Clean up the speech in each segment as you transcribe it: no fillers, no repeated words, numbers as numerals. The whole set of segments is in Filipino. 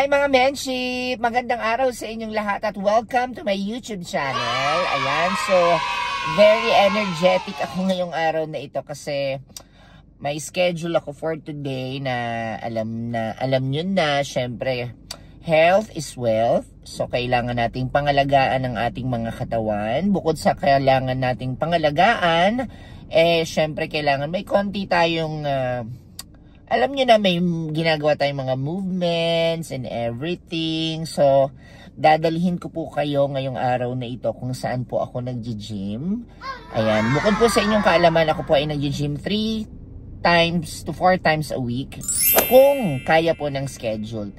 Hi mga Menship! Magandang araw sa inyong lahat at welcome to my YouTube channel. Ayan, so very energetic ako ngayong araw na ito kasi may schedule ako for today na alam nyo na, syempre, health is wealth. So kailangan nating pangalagaan ang ating mga katawan. Bukod sa kailangan nating pangalagaan, syempre kailangan may konti tayong alam nyo na may ginagawa tayong mga movements and everything. So, dadalhin ko po kayo ngayong araw na ito kung saan po ako nag-gym. Ayan, bukod po sa inyong kaalaman, ako po ay nag-gym 3 times to 4 times a week. Kung kaya po ng schedule.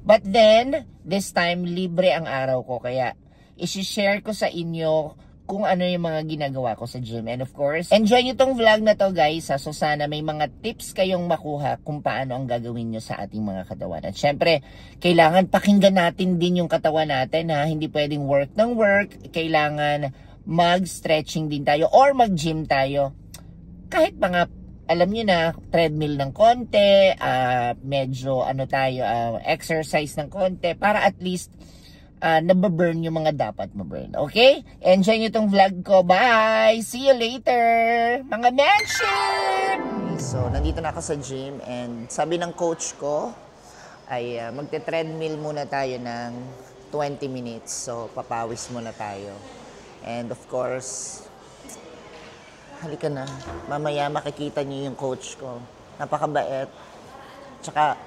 But then, this time, libre ang araw ko. Kaya, isi-share ko sa inyo kung ano yung mga ginagawa ko sa gym. And of course, enjoy nyo tong vlog na to guys. So sana may mga tips kayong makuha kung paano ang gagawin nyo sa ating mga katawan. At syempre, kailangan pakinggan natin din yung katawan natin ha. Hindi pwedeng work ng work. Kailangan mag-stretching din tayo or mag-gym tayo. Kahit mga, alam nyo na, treadmill ng konti, medyo exercise ng konti para at least nababurn yung mga dapat maburn. Okay? Enjoy nyo tong vlog ko. Bye! See you later! Mga Menship! So, nandito na ako sa gym and sabi ng coach ko ay magte-treadmill muna tayo ng 20 minutes. So, papawis muna tayo. And of course, halika na. Mamaya makikita nyo yung coach ko. Napakabait. Tsaka,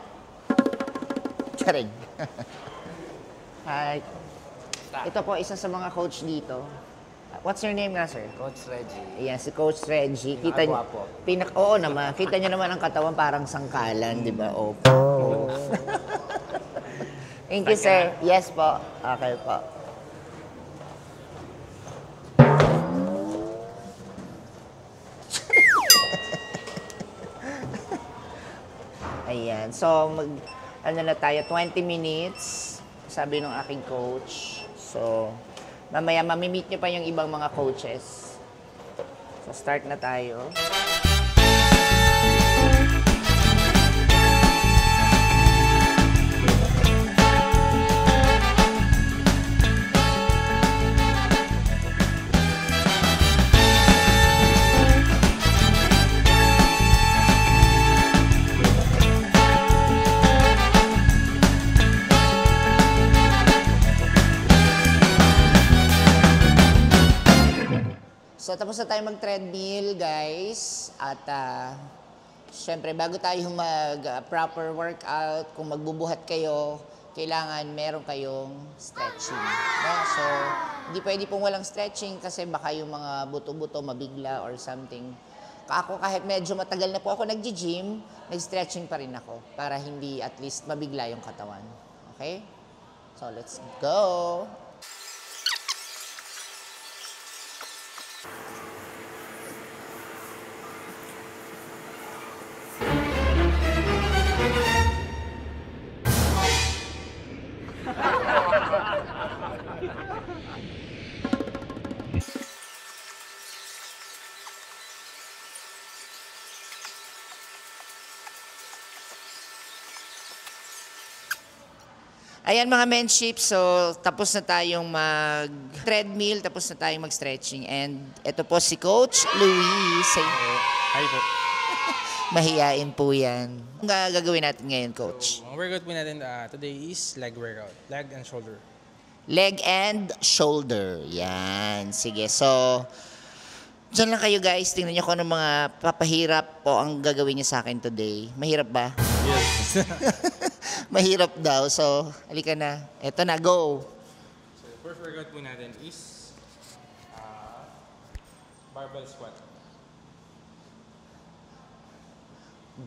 charing. Hi. Ito po, isa sa mga coach dito. What's your name nga, sir? Coach Reggie. Ayan, si Coach Reggie. Kita niyo, oo naman. Kita niyo naman ang katawan parang sangkalan, di ba? Opo. Oh. Thank you, sir. Yes po. Okay po. Ayan. So, ano na tayo, 20 minutes. Sabi ng aking coach. So, mamaya mamimit nyo pa yung ibang mga coaches. So, start na tayo. So, tapos na tayo mag-treadmill, guys. At, syempre, bago tayo mag-proper workout, kung magbubuhat kayo, kailangan meron kayong stretching. No? So, hindi pwede pong walang stretching kasi baka yung mga buto-buto mabigla or something. Ako, kahit medyo matagal na po ako nag-gym, nag-stretching pa rin ako para hindi at least mabigla yung katawan. Okay? So, let's go! Ayan mga Menship, so tapos na tayong mag-treadmill, tapos na tayong mag-stretching. And ito po si Coach Luis. Hi po. Mahiyain po yan. Ang gagawin natin ngayon, Coach? So, ang workout po natin today is leg workout. Leg and shoulder. Leg and shoulder. Yan. Sige, so dyan lang kayo guys. Tingnan nyo kung ano mga papahirap po ang gagawin nyo sa akin today. Mahirap ba? Yes. Mahirap daw. So, halika na. Eto na, go. So, the first workout po natin is barbell squat.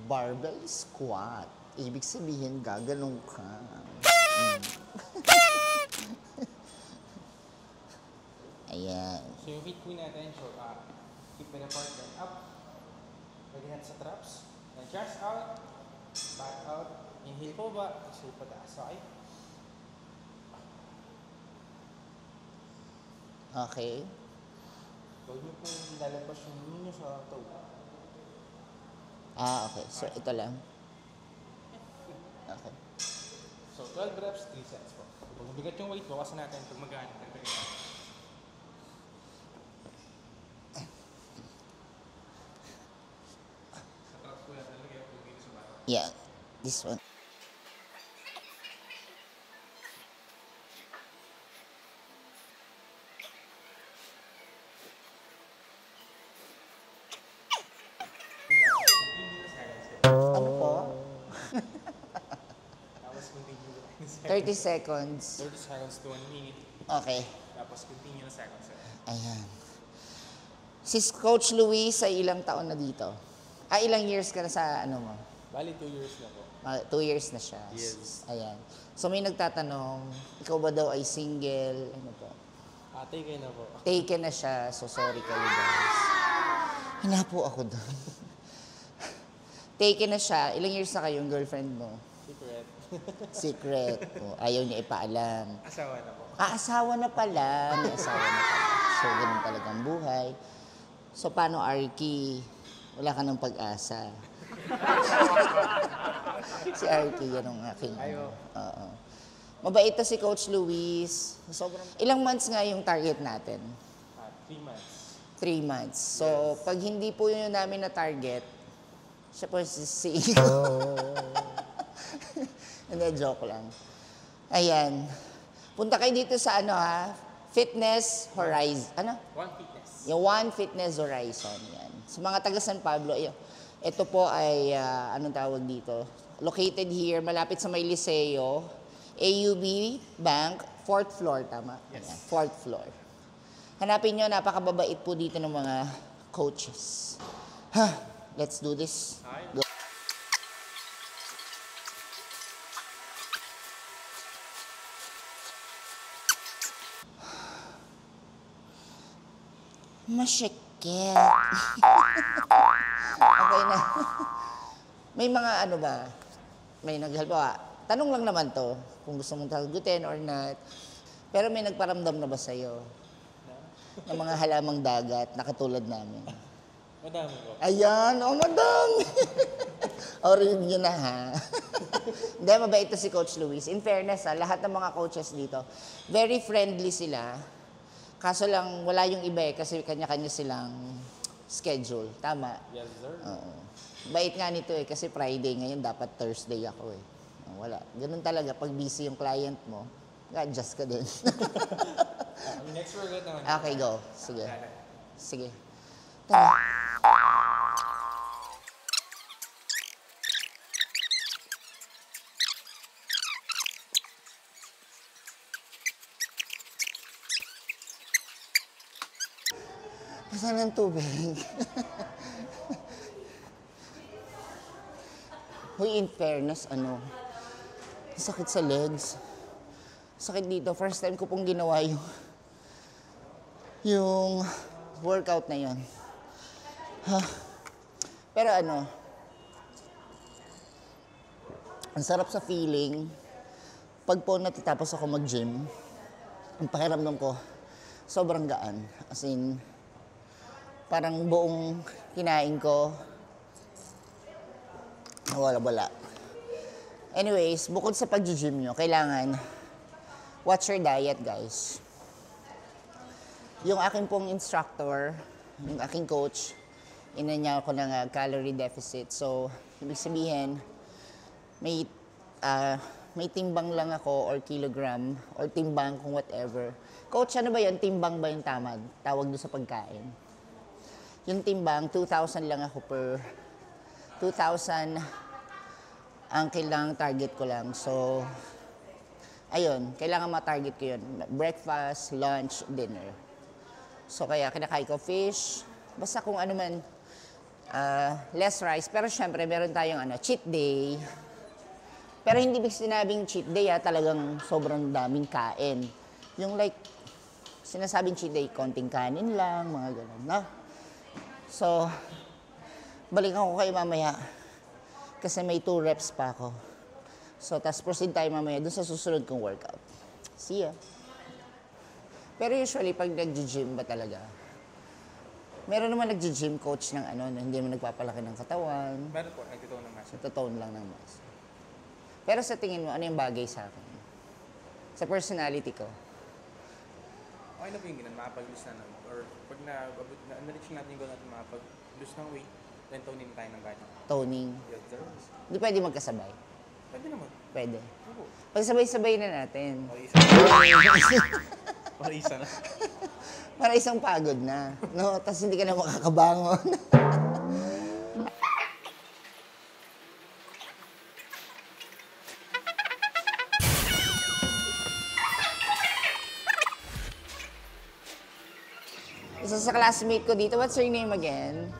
Barbell squat. Ibig sabihin, gaganong ka. Ayan. So, yung feet po natin, so, keep it apart, then up. Lagyan natin sa traps. Then chest out, back out. Inhale po ba? Exhale pataas. Okay? Okay. Huwag niyo po lalabas yung knee niyo sa toe. Okay. So, ito lang. Okay. So, So 12 reps, 3 sets po. Pag mabigat yung weight, bawasan natin. Pag magaan, dagdagan natin. Sa traps po yan, lalagyan po dito sa bata. Yeah, this one. Ano po? Tapos continue na 30 seconds. 30 seconds to 1 minute. Okay. Tapos continue na seconds. Ayan. Si Coach Luis ay ilang taon na dito? Ilang years ka na sa ano mo? Bali, 2 years na po. 2 years na siya. Yes. Ayan. So may nagtatanong, ikaw ba daw ay single? Ano po? Ate, kayo na po. Taken na siya, so sorry kayo guys. Hinapo ako doon. Taken na siya. Ilang years na kayong girlfriend mo? Secret. Secret. O, ayaw niya ipaalam. Asawa na po. Asawa na pala. May asawa na pala. So, ganun talagang buhay. So, paano, Arky? Wala ka ng pag-asa. Si Arky, yan ang aking... Ayo. Oo. Mabait to si Coach Luis. Sobrang... Ilang months nga yung target natin? 3 months. 3 months. So, pag hindi po yun namin na target, siya po si... Hindi, joke lang. Ayan. Punta kayo dito sa ano ha? Fitness Horizon. Ano? One Fitness. Yung One Fitness Horizon. Yan. Sa mga taga San Pablo, ito po ay, anong tawag dito? Located here, malapit sa may Liceo, AUB Bank, 4th floor, tama? Yes. Ayan, 4th floor. Hanapin nyo, napakababait po dito ng mga coaches. Let's do this. Go. Masyakit. Okay na. May mga ano ba? May naghalbawa. Tanong lang naman to, kung gusto mong sagutin or not. Pero may nagparamdam na ba sa'yo? Ng mga halamang dagat na katulad namin? Madami po. Ayan, oh madam! O, review na ha. Hindi, mabait to si Coach Luis. In fairness ha, lahat ng mga coaches dito, very friendly sila. Kaso lang, wala yung iba eh, kasi kanya-kanya silang schedule. Tama? Yes, sir. Oo. Bait nga nito eh, kasi Friday ngayon, dapat Thursday ako eh. Wala. Ganun talaga, pag busy yung client mo, adjust ka din. Next workout naman. Okay, go. Sige. Sige. Tara. Saan ang tubig? Hoy, in fairness, sakit sa legs. Sakit dito. First time ko pong ginawa yung workout na yun. Pero ang sarap sa feeling. Pag po natatapos ako mag-gym, ang pakiramdam ko, sobrang gaan. As in, parang buong kinain ko, wala. Anyways, bukod sa pag-gym nyo, kailangan watch your diet, guys. Yung aking pong instructor, yung aking coach, inanya ako ng calorie deficit. So, ibig sabihin, may timbang lang ako or kilogram or timbang kung whatever. Coach, ano ba yun? Timbang ba yung tama? Tawag doon sa pagkain. Yung timbang, 2,000 lang ako per 2,000 ang kailangang target ko lang. So, ayun, kailangan ma-target ko yun. Breakfast, lunch, dinner. So, kaya kinakain ko fish. Basta kung ano man, less rice. Pero syempre, meron tayong cheat day. Pero hindi big sinabing cheat day, talagang sobrang daming kain. Yung like, sinasabing cheat day, konting kanin lang, mga ganun, no? So, balikan ko kayo mamaya. Kasi may 2 reps pa ako. So, tas proceed tayo mamaya dun sa susunod kong workout. See ya. Pero usually, pag nag-gym ba talaga, meron naman nag-gym coach ng na hindi mo nagpapalaki ng katawan. Meron po, nagtitone ng mass. Nagtotone lang ng mass. Pero sa tingin mo, ano yung bagay sa akin? Sa personality ko? Okay na po yung ganun, makapag-lose na nun. Or pag na-reach natin yung goal natin, makapag-lose ng weight, then toning tayo ng gano'n. Toning. Yes, sir. Hindi pwede magkasabay. Pwede naman. Pwede. Oo. Pagsabay-sabay na natin. Para isa na. Para isang pagod na. No? Tapos hindi ka na makakabangon. Isa sa classmate ko dito, what's your name again?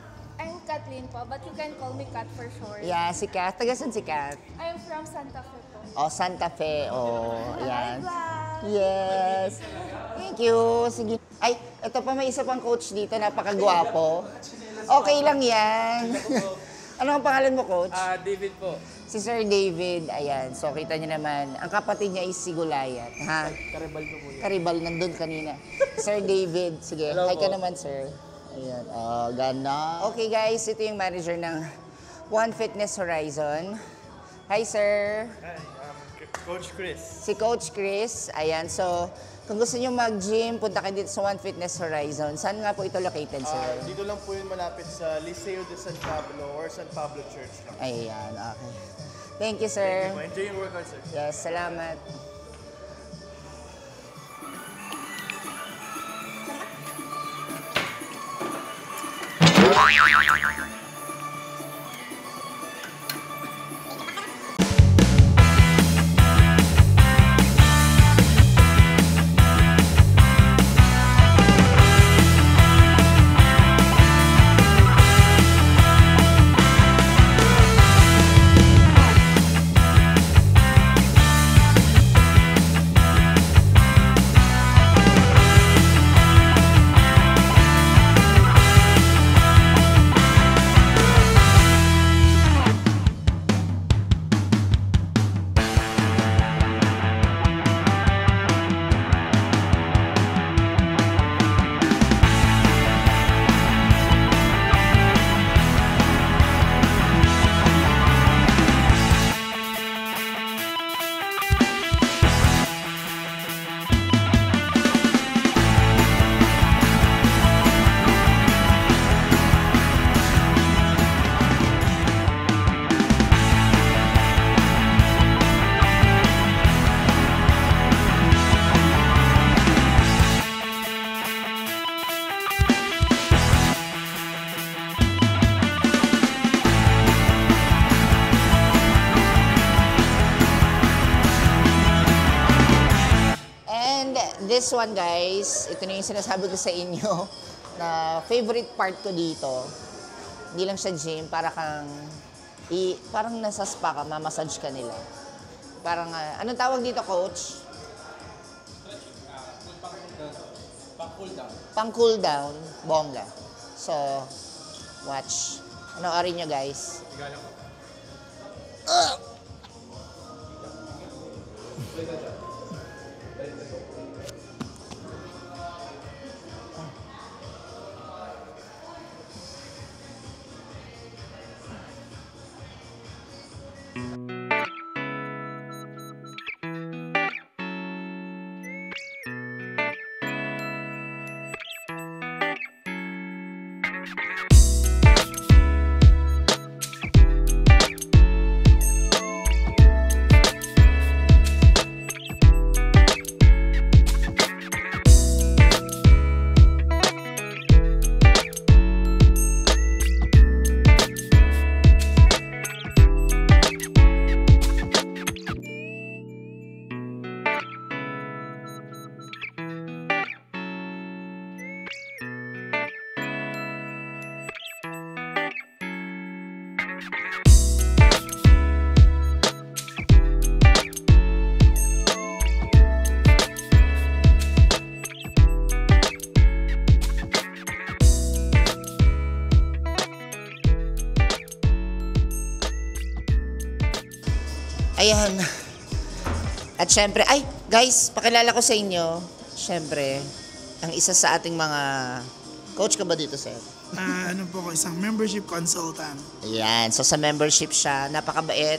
I'm Kathleen po, but you can call me Kat for short. Yeah, si Kat. Taga saan si Kat? I'm from Santa Fe po. Oh, Santa Fe. Oh, Hi, ayan. vlog! Yes. Thank you. Sige. Ay, ito pa may isa pang coach dito. Napakagwapo. Okay lang yan. Ano ang pangalan mo, coach? David po. Si Sir David. Ayan. So, kita niyo naman. Ang kapatid niya is si Gulayat. Ha? Karibal ko po yun. Karibal, nandun kanina. Sir David. Sige, Hello hi ka po. naman, sir. Ayan. Gana. Okay, guys. Ito yung manager ng One Fitness Horizon. Hi, sir. Hi, Coach Chris. Si Coach Chris. Ayan. So, kung gusto niyo mag-gym, punta kayo dito sa One Fitness Horizon. Saan nga po ito located, sir? Dito lang po yun malapit sa Liceo de San Pablo or San Pablo Church lang. Ayan. Okay. Thank you, sir. Enjoy your workout, sir. Yes, salamat. This one, guys, ito na yung sinasabi ko sa inyo na favorite part ko dito. Hindi lang siya gym, parang nasa spa ka, mamassage ka nila. Parang, anong tawag dito, coach? Pang-cool down. Pang-cool down, bongga. So, watch. Panoorin nyo, guys. Igala ko. Ayan. At syempre, ay, guys, pakilala ko sa inyo. Syempre, ang isa sa ating mga... Coach ka ba dito, sir? Ano po ko, isang membership consultant. Ayan. So, sa membership siya, napakabait.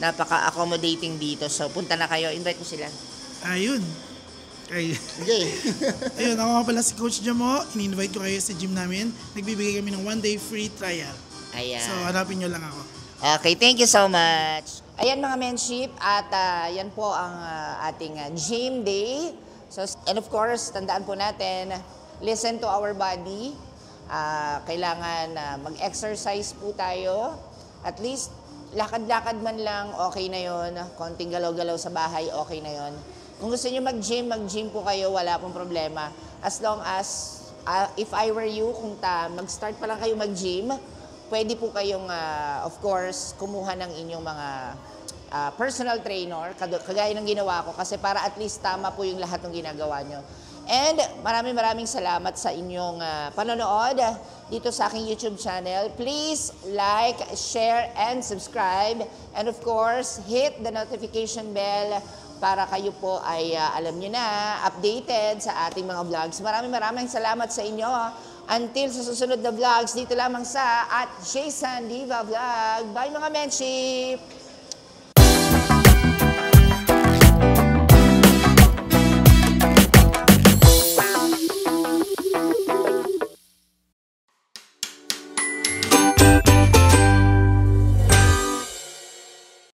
napaka-accommodating dito. So, punta na kayo. Invite ko sila. Ayun. Ay. Okay. Ayun, ako nga pala si Coach Jamo. In-invite ko kayo sa gym namin. Nagbibigay kami ng 1-day free trial. Ayan. So, hanapin nyo lang ako. Okay, thank you so much. Ayan mga menship, at yan po ang ating gym day. So, and of course, tandaan po natin, listen to our body. Kailangan mag-exercise po tayo. At least, lakad-lakad man lang, okay na yon. Konting galaw-galaw sa bahay, okay na yon. Kung gusto niyo mag-gym po kayo, wala pong problema. As long as, if I were you, kung mag-start pa lang kayo mag-gym, pwede po kayong, of course, kumuha ng inyong mga personal trainer, kagaya ng ginawa ko, kasi para at least tama po yung lahat ng ginagawa nyo. And maraming salamat sa inyong panonood dito sa aking YouTube channel. Please like, share, and subscribe. And of course, hit the notification bell para kayo po ay alam nyo na, updated sa ating mga vlogs. Maraming salamat sa inyo. Until sa susunod na vlogs, dito lamang sa @JaySanDiva Vlog. Bye mga menship!